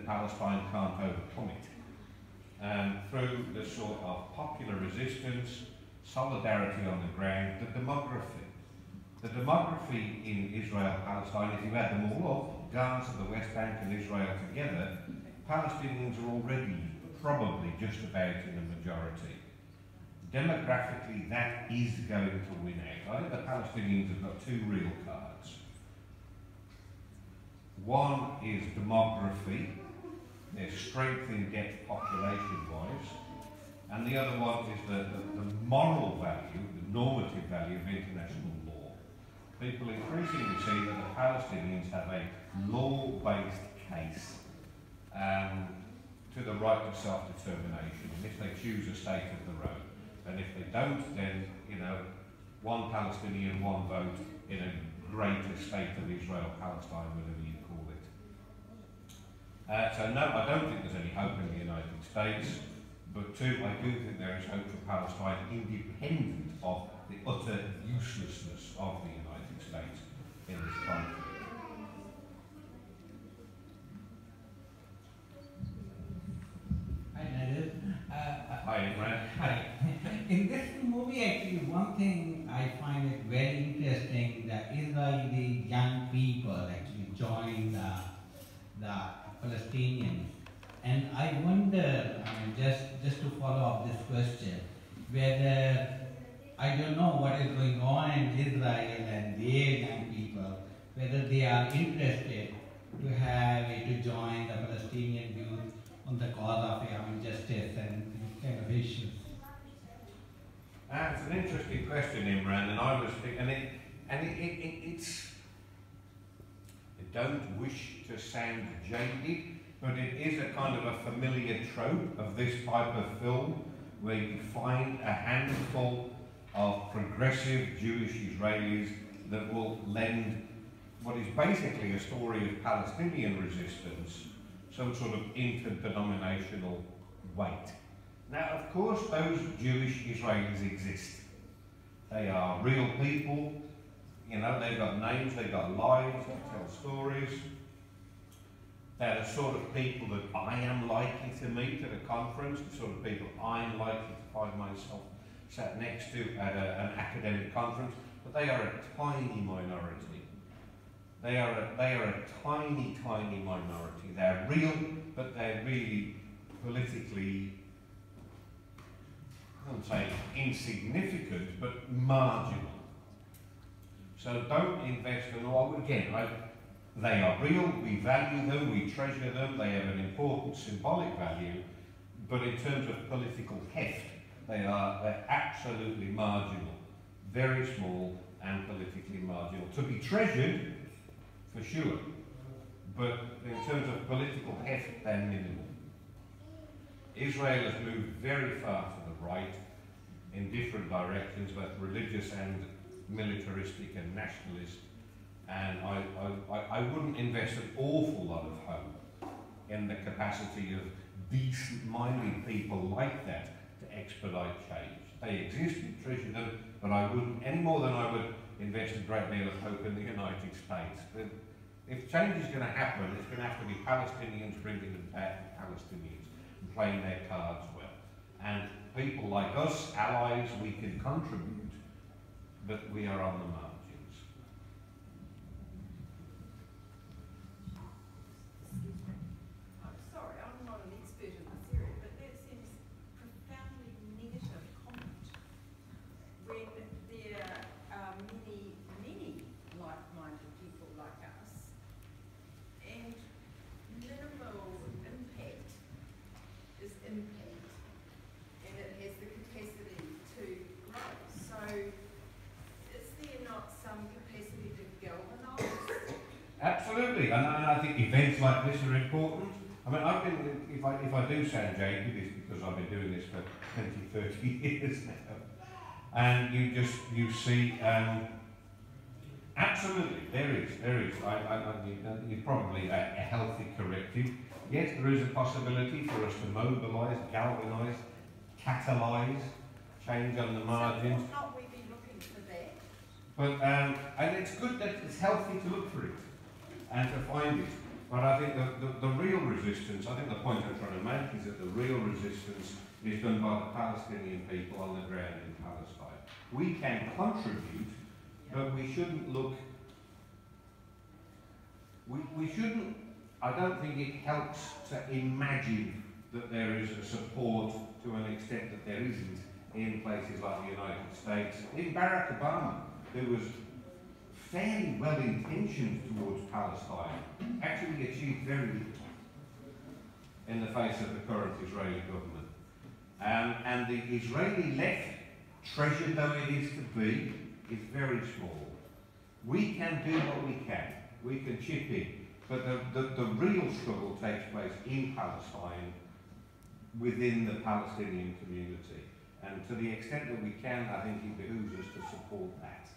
Palestine can't overcome it. Through the sort of popular resistance, solidarity on the ground, the demography. The demography in Israel-Palestine, if you add them all up, Gaza, the West Bank and Israel together, Palestinians are already probably just about in the majority. Demographically, that is going to win out. I think the Palestinians have got two real cards. One is demography, their strength in depth population-wise, and the other one is the moral value, the normative value of international law. People increasingly see that the Palestinians have a law-based case to the right to self-determination, and if they choose a state of their own. And if they don't, then, you know, one Palestinian, one vote in a greater state of Israel, Palestine, whatever you call it. So no, I don't think there's any hope in the United States, but two, I do think there is hope for Palestine independent of the utter uselessness of the United States in this conflict. Hi, Nigel. Hi, Imran. Hi. In this movie, actually, one thing I find it very interesting, that Israeli young people actually join the Palestinians. And I wonder, I mean, just to follow up this question, whether, I don't know what is going on in Israel and their young people, whether they are interested to join the Palestinian youth on the cause of justice and these kind of issues. That's an interesting question, Imran, and I was thinking, it's. I don't wish to sound jaded, but it is a kind of a familiar trope of this type of film, where you find a handful of progressive Jewish Israelis that will lend what is basically a story of Palestinian resistance some sort of interdenominational weight. Now, of course, those Jewish Israelis exist. They are real people, you know, they've got names, they've got lives, they tell stories. They're the sort of people that I am likely to meet at a conference, the sort of people I'm likely to find myself sat next to at an academic conference, but they are a tiny minority. They are a tiny, tiny minority. They're real, but they're really politically, I wouldn't say insignificant, but marginal. So don't invest in all, again, they are real, we value them, we treasure them, they have an important symbolic value, but in terms of political heft, they're absolutely marginal, very small and politically marginal. To be treasured, for sure, but in terms of political heft, they're minimal. Israel has moved very far to the right in different directions, both religious and militaristic and nationalist, and I wouldn't invest an awful lot of hope in the capacity of decent-minded people like that to expedite change. They exist, we treasure them, but I wouldn't, any more than I would invest a great deal of hope in the United States. But if change is going to happen, it's going to have to be Palestinians bringing them back, Palestinians, and playing their cards well. And people like us, allies, we can contribute, but we are on the margins. I'm sorry, I'm not an expert in this area, but that seems profoundly negative comment when there are many, many like-minded people like us, and minimal impact is impact, and it has the capacity to grow. So is there not some capacity to galvanise? Absolutely, and I think events like this are important. I mean, I've been, if I do sound jaded, it's because I've been doing this for 20, 30 years now. And you see, absolutely, there is. It's probably a healthy corrective. Yes, there is a possibility for us to mobilise, galvanise, catalyse change on the margins. So not we be looking for that? But, and it's good that it's healthy to look for it and to find it. But I think the real resistance, I think the point I'm trying to make is that the real resistance is done by the Palestinian people on the ground in Palestine. We can contribute, but we shouldn't look, we shouldn't, I don't think it helps to imagine that there is a support to an extent that there isn't in places like the United States. In Barack Obama, who was fairly well intentioned towards Palestine, actually achieved very little in the face of the current Israeli government. And the Israeli left, treasured though it is to be, is very small. We can do what we can. We can chip in. But the real struggle takes place in Palestine, within the Palestinian community. And to the extent that we can, I think it behooves us to support that.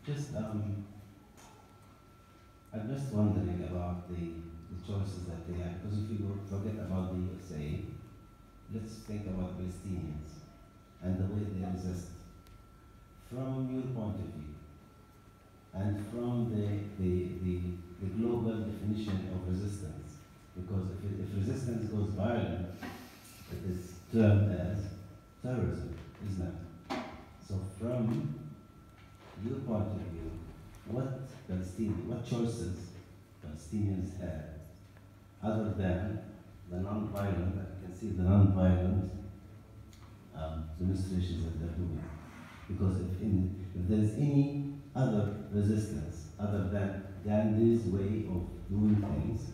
Just, I'm just wondering about the choices that they have, because if you forget about the USA, let's think about Palestinians and the way they resist. From your point of view, and from the global definition of resistance, because if resistance goes violent, it is termed as terrorism, isn't it? So from your point of view, what choices Palestinians have other than the non-violent, I can see the non-violent demonstrations that they're doing. Because if there is any other resistance other than Gandhi's way of doing things,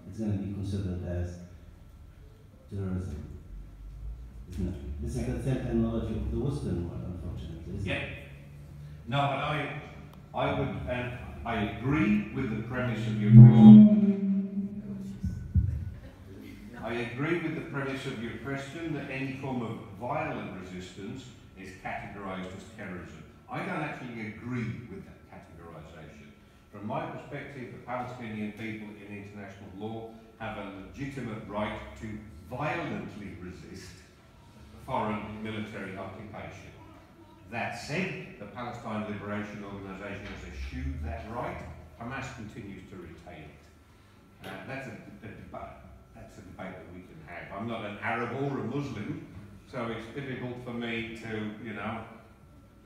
it's going to be considered as terrorism, isn't it? This is the same terminology of the Western one, unfortunately, isn't it? No, but I would, I agree with the premise of your question. I agree with the premise of your question that any form of violent resistance is categorised as terrorism. I don't actually agree with that categorisation. From my perspective, the Palestinian people in international law have a legitimate right to violently resist foreign military occupation. That said, the Palestine Liberation Organisation has eschewed that right. Hamas continues to retain it. That's a debate that we can have. I'm not an Arab or a Muslim, so it's difficult for me to,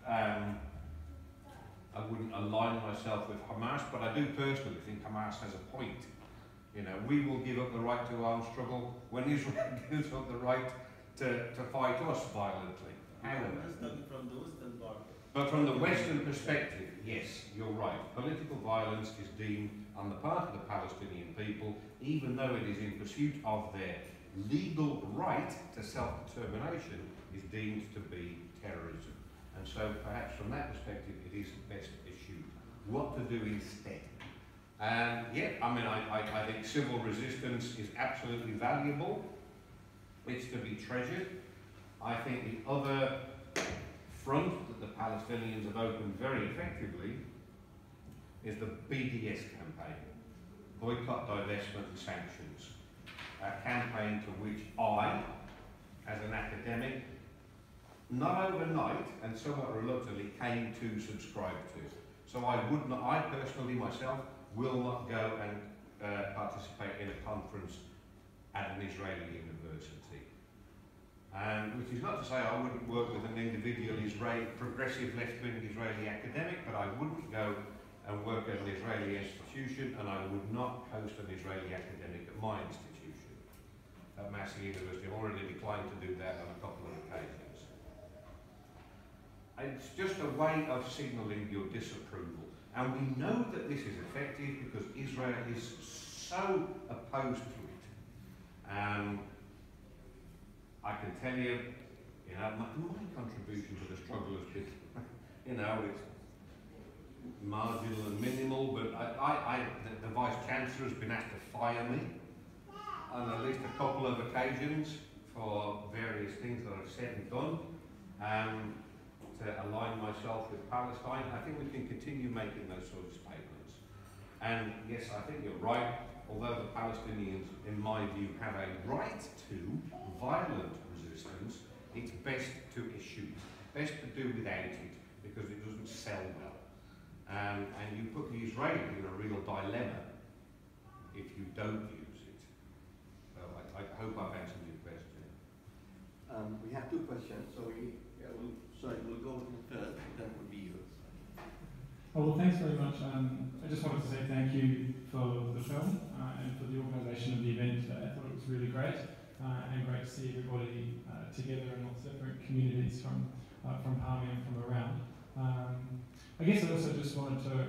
I wouldn't align myself with Hamas, but I do personally think Hamas has a point. We will give up the right to armed struggle when Israel gives up the right to fight us violently. However, from the Western part. But from the Western perspective, yes, you're right. Political violence is deemed on the part of the Palestinian people, even though it is in pursuit of their legal right to self-determination, is deemed to be terrorism. And so perhaps from that perspective, it is best issued. What to do instead? I think civil resistance is absolutely valuable. It's to be treasured. I think the other front that the Palestinians have opened very effectively is the BDS campaign, boycott, divestment and sanctions, a campaign to which I, as an academic, not overnight and somewhat reluctantly came to subscribe to. So I personally myself will not go and participate in a conference at an Israeli university. Which is not to say I wouldn't work with an individual progressive left-wing Israeli academic, but I wouldn't go and work at an Israeli institution, and I would not host an Israeli academic at my institution, at Massey University. I've already declined to do that on a couple of occasions. It's just a way of signalling your disapproval. And we know that this is effective because Israel is so opposed to it. I can tell you, my contribution to the struggle has been, it's marginal and minimal, but the Vice-Chancellor has been asked to fire me on at least a couple of occasions for various things that I've said and done, to align myself with Palestine. I think we can continue making those sort of statements. And yes, I think you're right. Although the Palestinians, in my view, have a right to violent resistance, it's best to eschew it, best to do without it, because it doesn't sell well. And you put the Israelis in a real dilemma if you don't use it. So I hope I've answered your question. We have two questions, so we'll go with the first, and then will be yours. Oh, well, thanks very much. I just wanted to say thank you for the film and for the organisation of the event today. I thought it was really great and great to see everybody together in lots of different communities from Palmy and from around. I guess I also just wanted to,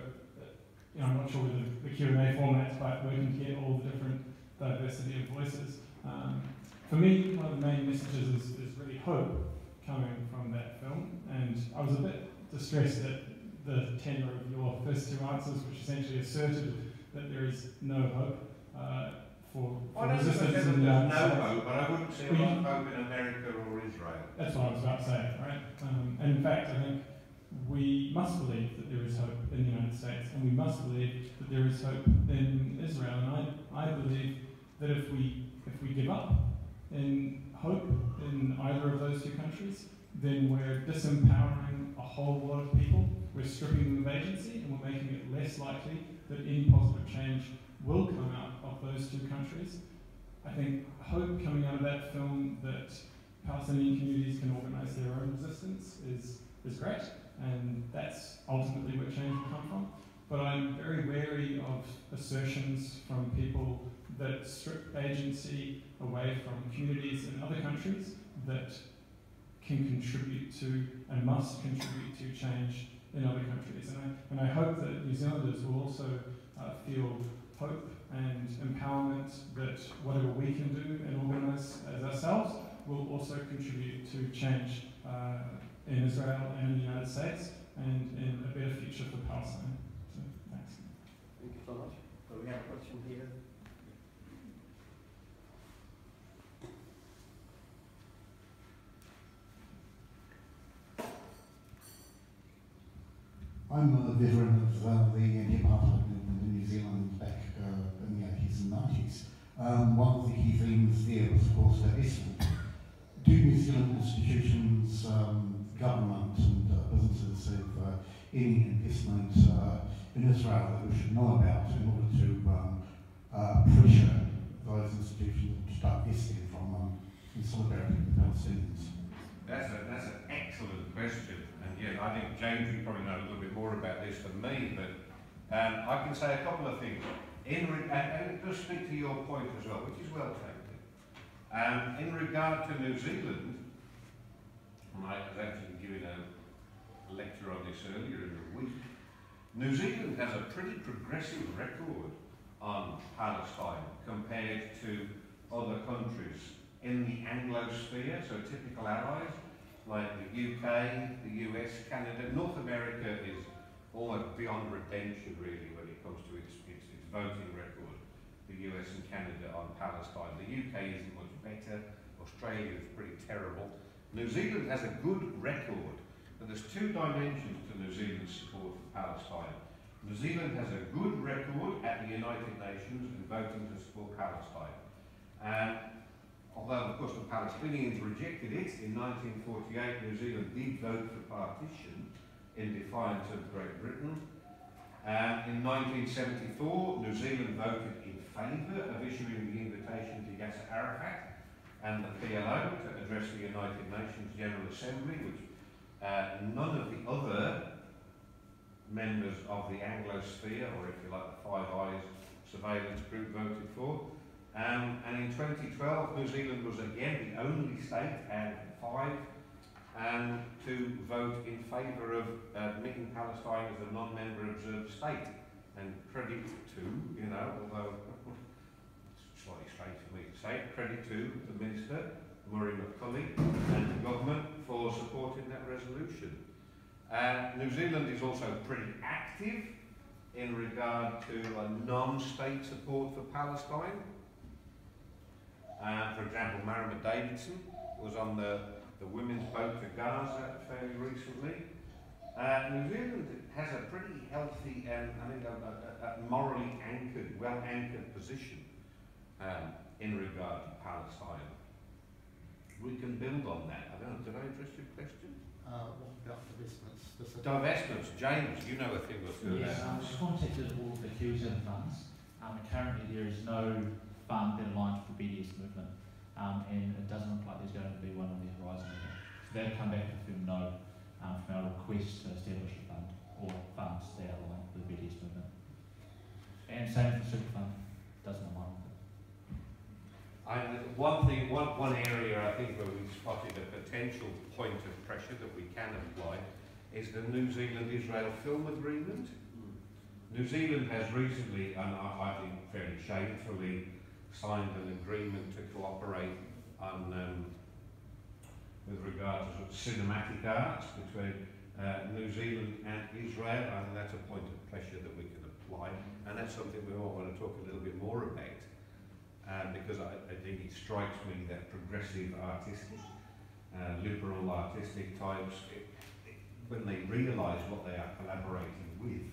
I'm not sure whether the Q&A format's quite working to get all the different diversity of voices. For me, one of the main messages is really hope coming from that film, and I was a bit distressed at the tenor of your first two answers, which essentially asserted that there is no hope for resistance in the United States. No hope, but I wouldn't say a lot of hope in America or Israel. That's what I was about to say, right? And in fact, I think we must believe that there is hope in the United States, and we must believe that there is hope in Israel. And I believe that if we give up in hope in either of those two countries, then we're disempowering a whole lot of people. We're stripping them of agency, and we're making it less likely that any positive change will come out of those two countries. I think hope coming out of that film that Palestinian communities can organise their own resistance is great, and that's ultimately where change will come from. But I'm very wary of assertions from people that strip agency away from communities in other countries that can contribute to and must contribute to change in other countries. And I hope that New Zealanders will also feel hope and empowerment that whatever we can do and organise as ourselves will also contribute to change in Israel and in the United States and in a better future for Palestine. So, thanks. Thank you so much. So we have a question here. I'm a veteran of the anti-apartheid movement in New Zealand back in the 80s and 90s. One of the key themes there was, of course, divestment. Do New Zealand institutions, government and businesses have any investment in Israel that we should know about in order to pressure those institutions to start investing from in solidarity with the Palestinians? That's an excellent question. And yeah, I think James, you probably know a little bit more about this than me, but I can say a couple of things. And it does speak to your point as well, which is well taken. In regard to New Zealand, and I was actually giving a lecture on this earlier in the week, New Zealand has a pretty progressive record on Palestine compared to other countries in the Anglosphere, so typical allies like the UK, the US, Canada. North America is almost beyond redemption really when it comes to its voting record, the US and Canada on Palestine. The UK isn't much better, Australia is pretty terrible. New Zealand has a good record, but there's two dimensions to New Zealand's support for Palestine. New Zealand has a good record at the United Nations in voting to support Palestine. Although, of course, the Palestinians rejected it in 1948, New Zealand did vote for partition in defiance of Great Britain. In 1974, New Zealand voted in favour of issuing the invitation to Yasser Arafat and the PLO to address the United Nations General Assembly, which none of the other members of the Anglosphere, or if you like the Five Eyes surveillance group, voted for. And in 2012, New Zealand was again the only state out of 5 to vote in favour of admitting Palestine as a non-member observed state. And credit to, although it's slightly strange for me to say, credit to the Minister, Murray McCulley, and the government for supporting that resolution. New Zealand is also pretty active in regard to a non-state support for Palestine. For example, Marama Davidson was on the women's boat to Gaza fairly recently. New Zealand has a pretty healthy and I think a morally anchored, well-anchored position in regard to Palestine. We can build on that. I don't know, did I address your question? what about divestments? Divestments, James, you know a thing or two Yes, there. I've contacted all of the Kiwis funds. Currently there is no fund that aligns with the BDS movement, and it doesn't look like there's going to be one on the horizon either. So they'll come back with them no from our request to establish a fund or funds that align with the BDS movement. And same for the super fund, doesn't align with it. One area I think where we've spotted a potential point of pressure that we can apply is the New Zealand-Israel film agreement. New Zealand has recently, and I think fairly shamefully, signed an agreement to cooperate on, with regard to sort of cinematic arts between New Zealand and Israel. I think that's a point of pressure that we can apply, and that's something we all want to talk a little bit more about. Because I think it strikes me that progressive artistic, liberal artistic types, when they realise what they are collaborating with,